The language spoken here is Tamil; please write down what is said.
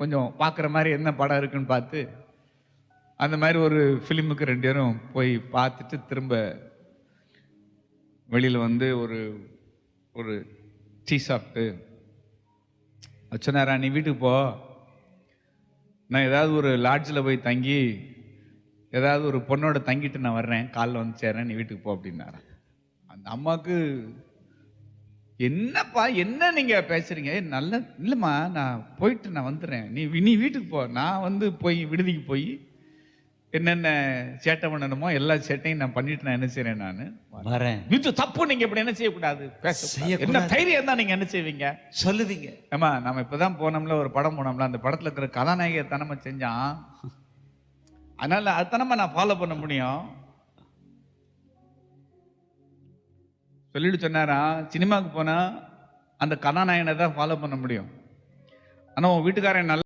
கொஞ்சம் பார்க்குற மாதிரி என்ன படம் இருக்குன்னு பார்த்து அந்த மாதிரி ஒரு ஃபிலிமுக்கு 2 பேரும் போய் பார்த்துட்டு திரும்ப வெளியில் வந்து ஒரு ஒரு டீ சாப்பிட்டு சொன்னாரா, நீ வீட்டுக்கு போ, நான் ஏதாவது ஒரு லாட்ஜில் போய் தங்கி ஏதாவது ஒரு பொண்ணோட தங்கிட்டு நான் வர்றேன், காலைல வந்து சேர்றேன், நீ வீட்டுக்கு போ அப்படின்னாரா. அந்த அம்மாவுக்கு என்னப்பா என்ன நீங்க பேசுறீங்க, நல்ல இல்லைம்மா நான் போயிட்டு நான் வந்துடுறேன், நீ வீட்டுக்கு போ, நான் வந்து போய் விடுதிக்கு போய் என்னென்ன சேட்டை பண்ணணுமோ எல்லா சேட்டையும் நான் பண்ணிட்டு நான் என்ன செய்றேன், நான் வரேன். இது தப்பு, நீங்க இப்படி என்ன செய்யக்கூடாது, என்ன தைரியம் தான் நீங்க என்ன செய்வீங்க சொல்லுவீங்க. ஆமா, நம்ம இப்பதான் போனோம்ல, ஒரு படம் போனோம்ல, அந்த படத்துல இருக்கிற கதாநாயகர் தனமா செஞ்சான், அதனால அது தனமா நான் ஃபாலோ பண்ண முடியும் சொல்லிட்டு சொன்னாரா. சினிமாவுக்கு போனா அந்த கதாநாயகனை தான் ஃபாலோ பண்ண முடியும், ஆனா உன் வீட்டுக்காரன் நல்ல